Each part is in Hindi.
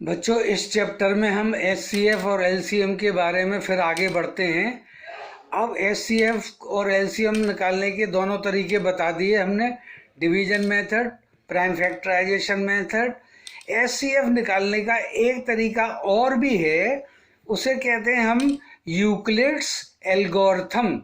बच्चों, इस चैप्टर में हम एचसीएफ और एलसीएम के बारे में फिर आगे बढ़ते हैं। अब एचसीएफ और एलसीएम निकालने के दोनों तरीके बता दिए हमने, division method, prime factorisation method. HCF निकालने का एक तरीका और भी है, उसे कहते हैं हम यूक्लिड्स एल्गोरिथम।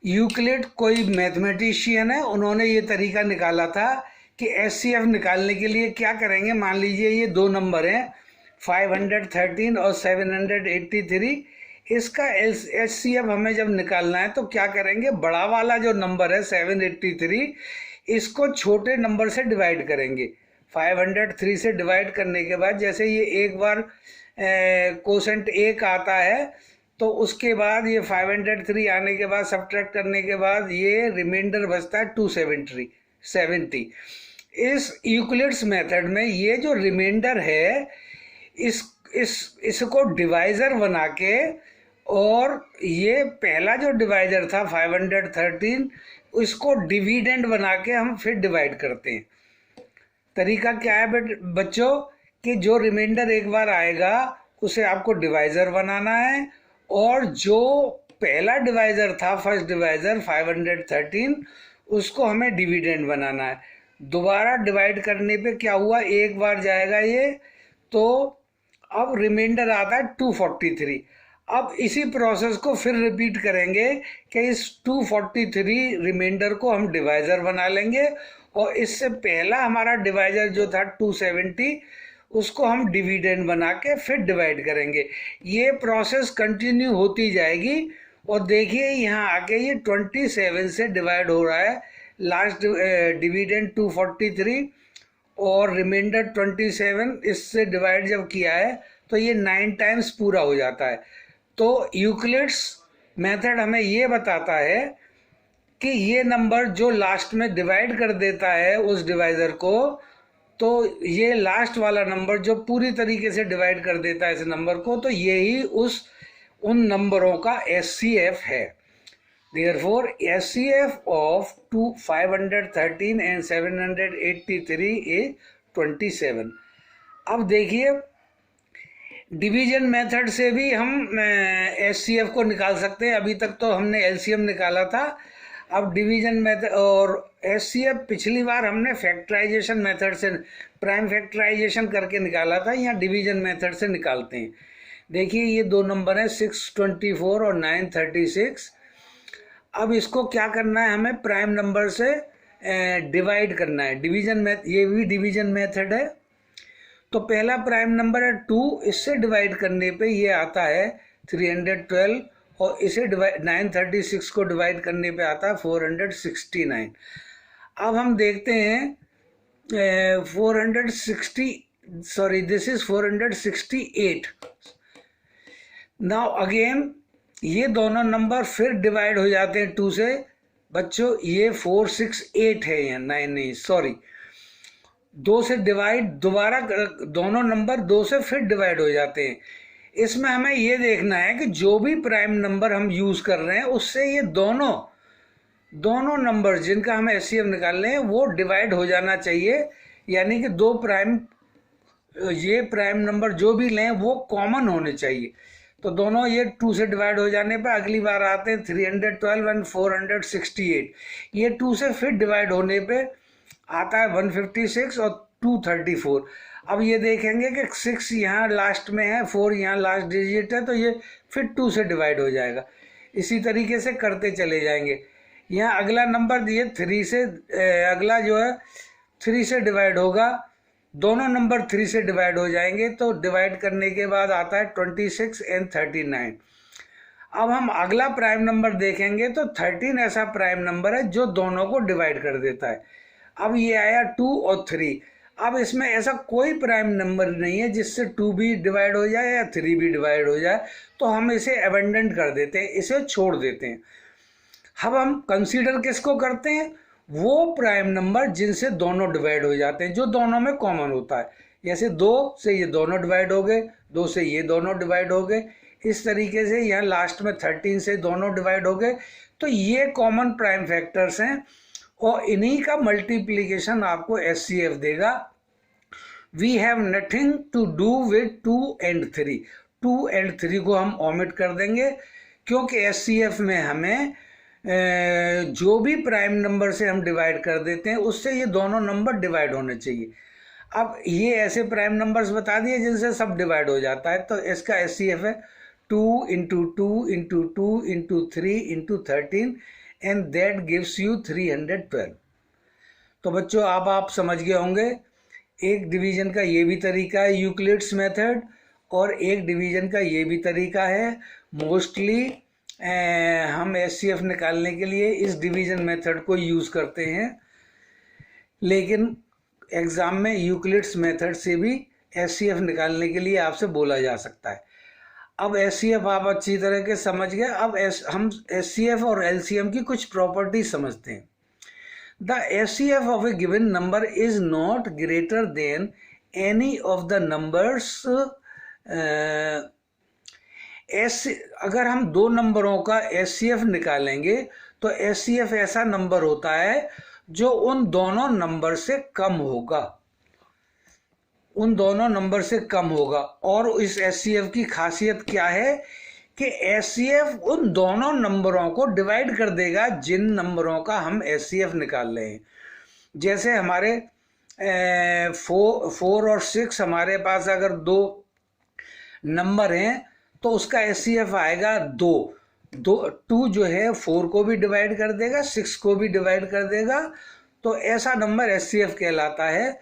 यूक्लिड कोई मैथमेटिशियन है, उन्होंने ये तरीका निकाला था कि एचसीएफ निकालने के लिए क्या करेंगे। मान लीजिए ये दो नंबर हैं 513 और 783। इसका एचसीएफ हमें जब निकालना है तो क्या करेंगे, बड़ा वाला जो नंबर है 783, इसको छोटे नंबर से डिवाइड करेंगे। 503 से डिवाइड करने के बाद जैसे ये एक बार कोसेंट 1 आता है तो उसके बाद ये 503 आने के बाद सब्ट्रैक्ट करने के बाद ये रिमाइंडर बचता है 270। इस यूक्लिड्स मेथड में ये जो रिमाइंडर है इसको डिवाइज़र बना के, और ये पहला जो डिवाइज़र था 513, इसको डिविडेंड बना के हम फिर डिवाइड करते हैं। तरीका क्या है बच्चों कि जो रिमाइंडर एक बार आएगा उसे आपको डिवाइज़र बनाना है, और जो पहला डिवाइज़र था, फर्स्ट डिवाइज़र 513, उसको हमें डिविडेंड बनाना है। दोबारा डिवाइड करने पे क्या हुआ, एक बार जाएगा ये, तो अब रिमाइंडर आता है 243। अब इसी प्रोसेस को फिर रिपीट करेंगे कि इस 243 रिमाइंडर को हम डिवाइज़र बना लेंगे, और इससे पहला हमारा डिवाइज़र जो था 270, उसको हम डिविडेंड बना के फिर डिवाइड करेंगे। ये प्रोसेस कंटिन्यू होती जाएगी। और देखिए यहाँ आके ये 27 से डिवाइड हो रहा है। लास्ट डिविडेंड 243 और रिमाइंडर 27, इससे डिवाइड जब किया है तो ये 9 टाइम्स पूरा हो जाता है। तो यूक्लिड्स मेथड हमें ये बताता है कि ये नंबर जो लास्ट में डिवाइड कर देता है उस डिवाइज़र को, तो ये लास्ट वाला नंबर जो पूरी तरीके से डिवाइड कर देता है इस नंबर को, तो यही उन नंबरों का एचसीएफ है। Therefore, HCF of 513 and 783 is 27। अब देखिए डिवीजन मेथड से भी हम HCF को निकाल सकते हैं। अभी तक तो हमने LCM निकाला था, अब डिवीजन मेथड और HCF पिछली बार हमने फैक्टराइजेशन मेथड से, प्राइम फैक्टराइजेशन करके निकाला था। यहाँ डिवीजन मेथड से निकालते हैं। देखिए ये दो नंबर हैं 624 और 936। अब इसको क्या करना है, हमें प्राइम नंबर से डिवाइड करना है। डिवीजन मेथड, ये भी डिवीजन मेथड है। तो पहला प्राइम नंबर है 2, इससे डिवाइड करने पे ये आता है 312, और इसे 936 को डिवाइड करने पे आता है 469। अब हम देखते हैं 468। नाउ अगेन ये दोनों नंबर फिर डिवाइड हो जाते हैं 2 से। बच्चों ये 468 है, यहाँ 9 नहीं, सॉरी, 2 से डिवाइड, दोबारा दोनों नंबर 2 से फिर डिवाइड हो जाते हैं। इसमें हमें ये देखना है कि जो भी प्राइम नंबर हम यूज़ कर रहे हैं उससे ये दोनों नंबर जिनका हमें एचसीएफ निकालने हैं वो डिवाइड हो जाना चाहिए। यानी कि ये प्राइम नंबर जो भी लें वो कॉमन होने चाहिए। तो दोनों ये 2 से डिवाइड हो जाने पर अगली बार आते हैं 312 एंड 468। ये 2 से फिर डिवाइड होने पे आता है 156 और 234। अब ये देखेंगे कि 6 यहाँ लास्ट में है, 4 यहाँ लास्ट डिजिट है, तो ये फिर 2 से डिवाइड हो जाएगा। इसी तरीके से करते चले जाएंगे। यहाँ अगला नंबर दिए 3 से, अगला जो है 3 से डिवाइड होगा, दोनों नंबर 3 से डिवाइड हो जाएंगे। तो डिवाइड करने के बाद आता है 26 एंड 39। अब हम अगला प्राइम नंबर देखेंगे तो 13 ऐसा प्राइम नंबर है जो दोनों को डिवाइड कर देता है। अब ये आया 2 और 3। अब इसमें ऐसा कोई प्राइम नंबर नहीं है जिससे 2 भी डिवाइड हो जाए या 3 भी डिवाइड हो जाए, तो हम इसे अबेंडन कर देते हैं, इसे छोड़ देते हैं। अब हम कंसीडर किसको करते हैं, वो प्राइम नंबर जिनसे दोनों डिवाइड हो जाते हैं, जो दोनों में कॉमन होता है। जैसे 2 से ये दोनों डिवाइड हो गए, 2 से ये दोनों डिवाइड हो गए, इस तरीके से यहाँ लास्ट में 13 से दोनों डिवाइड हो गए। तो ये कॉमन प्राइम फैक्टर्स हैं, और इन्हीं का मल्टीप्लिकेशन आपको एचसीएफ देगा। We have nothing to do with 2 and 3। 2 and 3 को हम ओमिट कर देंगे, क्योंकि SCF में हमें जो भी प्राइम नंबर से हम डिवाइड कर देते हैं उससे ये दोनों नंबर डिवाइड होने चाहिए। अब ये ऐसे प्राइम नंबर्स बता दिए जिनसे सब डिवाइड हो जाता है, तो इसका SCF है 2 into 2 into 2 into 3 into 13 and that gives you 312। तो बच्चों आप समझ गए होंगे, एक डिवीजन का ये भी तरीका है यूक्लिड्स मेथड, और एक डिवीजन का ये भी तरीका है। मोस्टली हम SCF निकालने के लिए इस डिवीजन मेथड को यूज़ करते हैं, लेकिन एग्ज़ाम में यूक्लिड्स मेथड से भी SCF निकालने के लिए आपसे बोला जा सकता है। अब SCF आप अच्छी तरह के समझ गए। अब हम SCF और LCM की कुछ प्रॉपर्टी समझते हैं। The SCF of A given number is not greater than any of the numbers. अगर हम दो नंबरों का SCF निकालेंगे तो SCF ऐसा नंबर होता है जो उन दोनों नंबर से कम होगा, उन दोनों नंबर से कम होगा। और इस SCF की खासियत क्या है कि SCF उन दोनों नंबरों को डिवाइड कर देगा जिन नंबरों का हम SCF निकाल रहे हैं। जैसे हमारे 4 और 6 हमारे पास अगर दो नंबर हैं तो उसका SCF आएगा 2। 2 जो है 4 को भी डिवाइड कर देगा, 6 को भी डिवाइड कर देगा। तो ऐसा नंबर SCF कहलाता है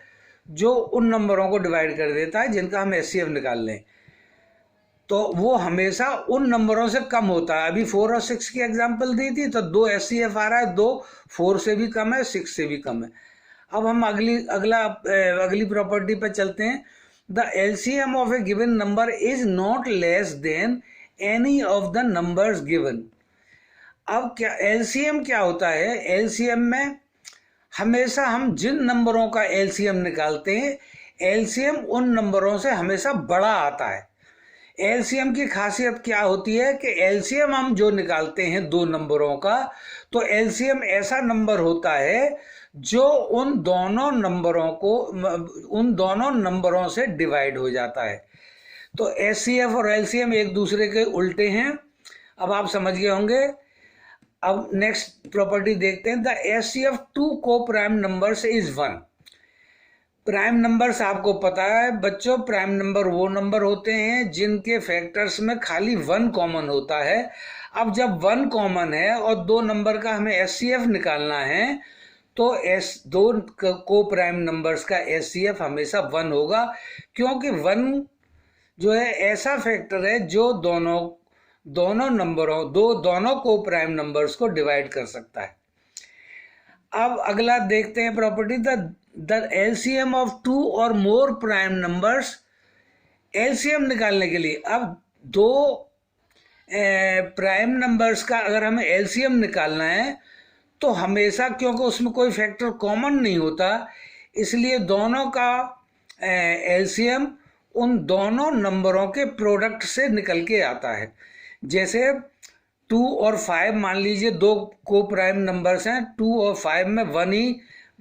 जो उन नंबरों को डिवाइड कर देता है जिनका हम SCF निकाल लें। तो वो हमेशा उन नंबरों से कम होता है। अभी 4 और 6 की एग्जांपल दी थी तो 2 SCF आ रहा है, 2 4 से भी कम है, 6 से भी कम है। अब हम अगली प्रॉपर्टी पर चलते हैं। The LCM of A given number is not less than any of the numbers given. अब क्या LCM क्या होता है? LCM में हमेशा हम जिन नंबरों का LCM निकालते हैं, LCM उन नंबरों से हमेशा बड़ा आता है। LCM की खासियत क्या होती है कि LCM हम जो निकालते हैं दो नंबरों का, तो LCM ऐसा नंबर होता है जो उन दोनों नंबरों से डिवाइड हो जाता है। तो SCF और LCM एक दूसरे के उल्टे हैं। अब आप समझ गए होंगे। अब नेक्स्ट प्रॉपर्टी देखते हैं। द SCF 2 को prime numbers is 1। Prime numbers आपको पता है बच्चों, प्राइम नंबर वो नंबर होते हैं जिनके फैक्टर्स में खाली 1 कॉमन होता है। अब जब 1 कॉमन है और दो नंबर का हमें SCF निकालना है तो दो को प्राइम नंबर्स का SCF हमेशा 1 होगा, क्योंकि 1 जो है ऐसा फैक्टर है जो दोनों को प्राइम नंबर्स को डिवाइड कर सकता है। अब अगला देखते हैं प्रॉपर्टी। द LCM ऑफ 2 और मोर प्राइम नंबर्स। LCM निकालने के लिए अब दो प्राइम नंबर्स का अगर हमें LCM निकालना है तो हमेशा, क्योंकि उसमें कोई फैक्टर कॉमन नहीं होता, इसलिए दोनों का LCM उन दोनों नंबरों के प्रोडक्ट से निकल के आता है। जैसे 2 और 5 मान लीजिए दो को प्राइम नंबर्स हैं, 2 और 5 में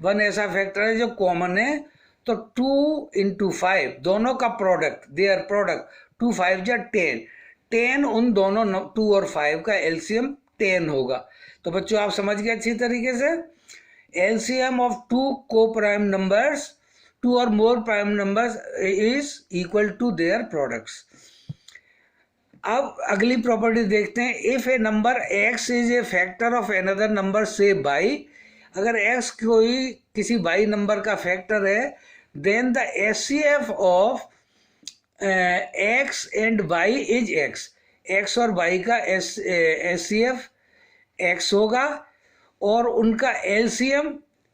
1 ऐसा फैक्टर है जो कॉमन है। तो 2 into 5 दोनों का प्रोडक्ट, देयर प्रोडक्ट 2 5 जा 10 उन दोनों 2 और 5 का LCM 10 होगा। तो बच्चों आप समझ गए अच्छी तरीके से। LCM ऑफ 2 को प्राइम नंबर्स, 2 और more prime numbers is equal to their products. अब अगली प्रॉपर्टी देखते हैं। If a number X is a factor of another number से y, अगर X कोई किसी y नंबर का फैक्टर है, then the SCF of X and y is X और y का SCF X होगा और उनका LCM,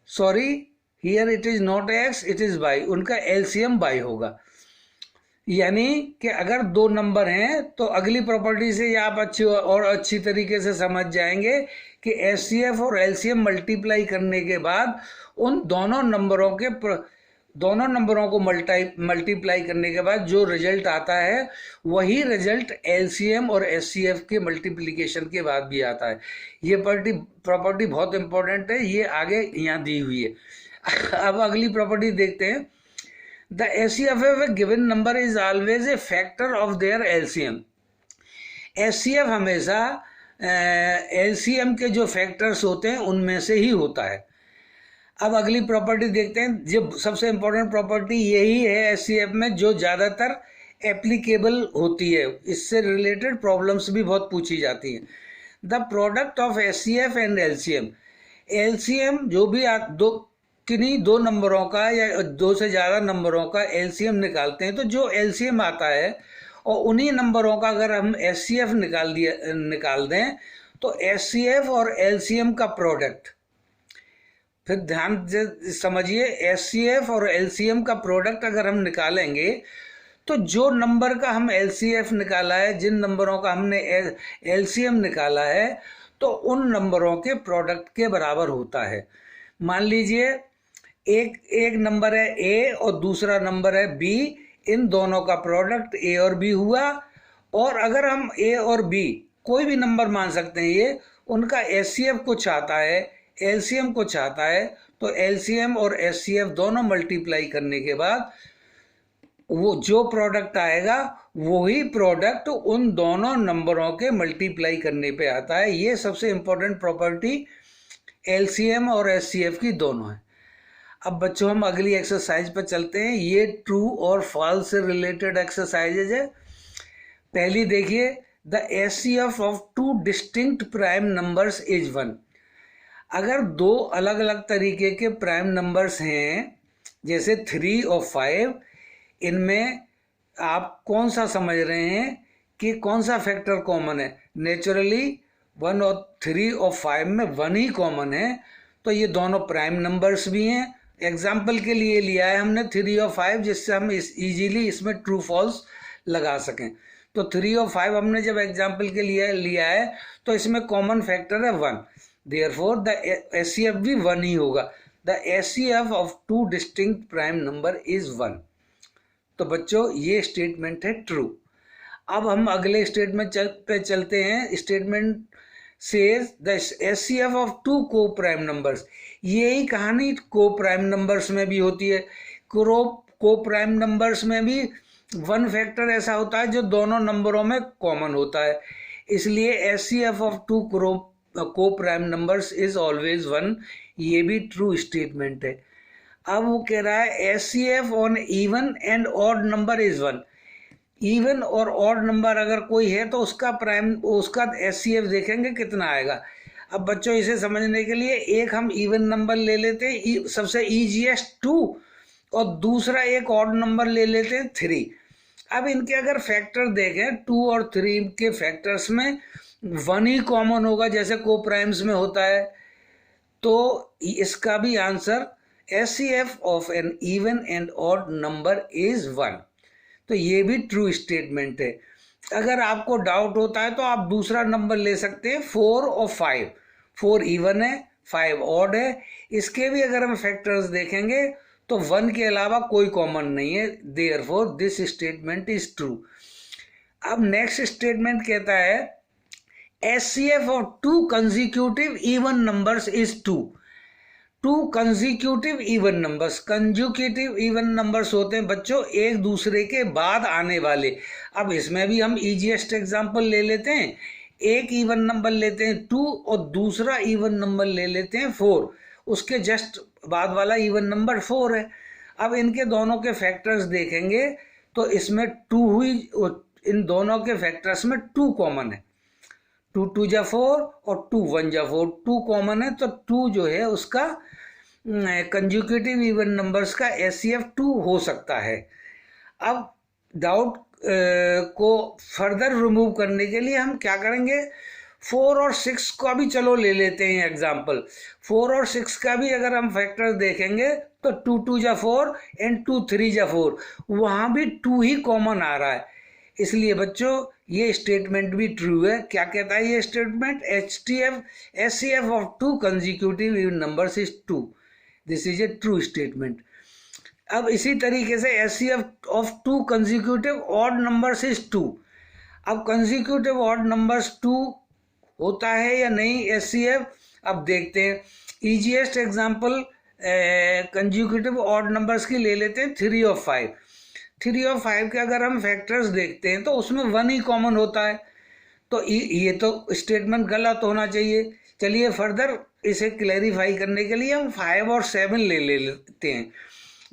sorry here it is not X, it is y, उनका LCM y होगा। यानी कि अगर दो नंबर हैं तो अगली प्रॉपर्टी से ये आप अच्छी तरीके से समझ जाएंगे कि SCF और LCM मल्टीप्लाई करने के बाद उन दोनों नंबरों को मल्टीप्लाई करने के बाद जो रिजल्ट आता है वही रिजल्ट LCM और SCF के मल्टीप्लिकेशन के बाद भी आता है। ये प्रॉपर्टी बहुत इंपॉर्टेंट है, ये आगे यहाँ दी हुई है। अब अगली प्रॉपर्टी देखते हैं। The HCF of a given number is always a factor of their LCM. HCF हमेशा LCM के जो फैक्टर्स होते हैं उनमें से ही होता है। अब अगली प्रॉपर्टी देखते हैं, जो सबसे इंपॉर्टेंट प्रॉपर्टी यही है HCF में जो ज़्यादातर एप्लीकेबल होती है, इससे रिलेटेड प्रॉब्लम्स भी बहुत पूछी जाती हैं। The product of HCF and LCM, LCM जो भी आप किन्हीं दो नंबरों का या दो से ज़्यादा नंबरों का LCM निकालते हैं, तो जो LCM आता है और उन्हीं नंबरों का अगर हम HCF निकाल दें तो HCF और LCM का प्रोडक्ट, फिर ध्यान से समझिए, HCF और LCM का प्रोडक्ट अगर हम निकालेंगे तो जो नंबर का हम LCF निकाला है, जिन नंबरों का हमने LCM निकाला है, तो उन नंबरों के प्रोडक्ट के बराबर होता है। मान लीजिए एक नंबर है A और दूसरा नंबर है B, इन दोनों का प्रोडक्ट A और B हुआ, और अगर हम A और B कोई भी नंबर मान सकते हैं, ये उनका HCF को चाहता है, LCM को चाहता है, तो LCM और HCF दोनों मल्टीप्लाई करने के बाद वो जो प्रोडक्ट आएगा वही प्रोडक्ट उन दोनों नंबरों के मल्टीप्लाई करने पे आता है। ये सबसे इम्पोर्टेंट प्रॉपर्टी LCM और HCF की दोनों है। अब बच्चों हम अगली एक्सरसाइज पर चलते हैं। ये ट्रू और फॉल्स से रिलेटेड एक्सरसाइजेज है। पहली देखिए, the HCF of two distinct prime numbers is 1। अगर दो अलग अलग तरीके के प्राइम नंबर्स हैं, जैसे 3 और 5, इनमें आप कौन सा समझ रहे हैं कि कौन सा फैक्टर कॉमन है? नेचुरली 1 और 3 और 5 में 1 ही कॉमन है, तो ये दोनों प्राइम नंबर्स भी हैं। एग्जाम्पल के लिए लिया है हमने 3 और 5, जिससे हम इजीली इसमें ट्रू फॉल्स लगा सकें। तो 3 और 5 हमने जब एग्जाम्पल के लिए लिया है तो इसमें कॉमन फैक्टर है 1, देयरफॉर द HCF भी 1 ही होगा। The HCF of two distinct prime number is 1। तो बच्चों ये स्टेटमेंट है ट्रू। अब हम अगले स्टेटमेंट पे चलते हैं। Statement says the HCF of two coprime numbers. यही कहानी को प्राइम नंबर्स में भी होती है। को प्राइम नंबर्स में भी 1 फैक्टर ऐसा होता है जो दोनों नंबरों में कॉमन होता है, इसलिए HCF of two coprime numbers is always 1। ये भी ट्रू स्टेटमेंट है। अब वो कह रहा है HCF on even and odd number is 1। Even और ऑड नंबर अगर कोई है तो उसका HCF देखेंगे कितना आएगा। अब बच्चों इसे समझने के लिए एक हम इवन नंबर ले लेते हैं, सबसे ईजीएस्ट 2, और दूसरा एक ऑड नंबर ले लेते हैं 3। अब इनके अगर फैक्टर देखें 2 और 3 के फैक्टर्स में 1 ही कॉमन होगा, जैसे को प्राइम्स में होता है। तो इसका भी answer HCF of an even and odd number is 1। तो ये भी ट्रू स्टेटमेंट है। अगर आपको डाउट होता है तो आप दूसरा नंबर ले सकते हैं 4 और 5। 4 इवन है, 5 ऑड है। इसके भी अगर हम फैक्टर्स देखेंगे तो 1 के अलावा कोई कॉमन नहीं है, therefore this statement is true. अब नेक्स्ट स्टेटमेंट कहता है HCF of to consecutive even numbers is 2। 2 consecutive even numbers, consecutive even numbers होते हैं बच्चों एक दूसरे के बाद आने वाले। अब इसमें भी हम इजीएस्ट एग्जांपल ले लेते हैं। एक इवन नंबर लेते हैं 2 और दूसरा इवन नंबर ले लेते हैं 4, उसके जस्ट बाद वाला इवन नंबर 4 है। अब इनके दोनों के फैक्टर्स देखेंगे तो इसमें 2 हुई, इन दोनों के फैक्टर्स में 2 कॉमन है। 2 2 जा 4 और 2 1 जा 4, 2 कॉमन है, तो 2 जो है उसका कंसेक्यूटिव इवन नंबर्स का HCF 2 हो सकता है। अब डाउट को फर्दर रिमूव करने के लिए हम क्या करेंगे, 4 और 6 का भी चलो ले लेते हैं एग्जाम्पल। 4 और 6 का भी अगर हम फैक्टर्स देखेंगे तो 2 2 जा 4 एंड 2 3 जा 4, वहाँ भी 2 ही कॉमन आ रहा है। इसलिए बच्चों ये स्टेटमेंट भी ट्रू है। क्या कहता है ये statement? HCF of to consecutive even numbers is 2। This is a true statement. अब इसी तरीके से HCF of to consecutive odd numbers is 2। अब कंसेक्यूटिव ऑड नंबर्स 2 होता है या नहीं HCF, अब देखते हैं। इजीएस्ट एग्जाम्पल कंज्यूकेटिव ऑड नंबर्स की ले लेते हैं 3 और 5। 3 और 5 के अगर हम फैक्टर्स देखते हैं तो उसमें 1 ही कॉमन होता है, तो ये तो स्टेटमेंट गलत होना चाहिए। चलिए फर्दर इसे क्लैरिफाई करने के लिए हम 5 और 7 ले लेते हैं।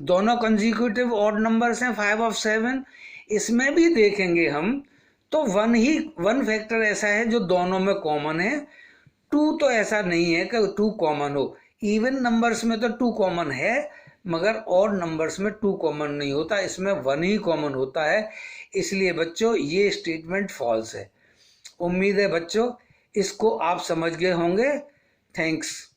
दोनों कंसेक्यूटिव ऑड नंबर्स हैं 5 और 7। इसमें भी देखेंगे हम तो 1 फैक्टर ऐसा है जो दोनों में कॉमन है। 2 तो ऐसा नहीं है कि 2 कॉमन हो। इवन नंबर्स में तो 2 कॉमन है, मगर ऑड नंबर्स में 2 कॉमन नहीं होता, इसमें 1 ही कॉमन होता है। इसलिए बच्चों ये स्टेटमेंट फॉल्स है। उम्मीद है बच्चों इसको आप समझ गए होंगे। थैंक्स।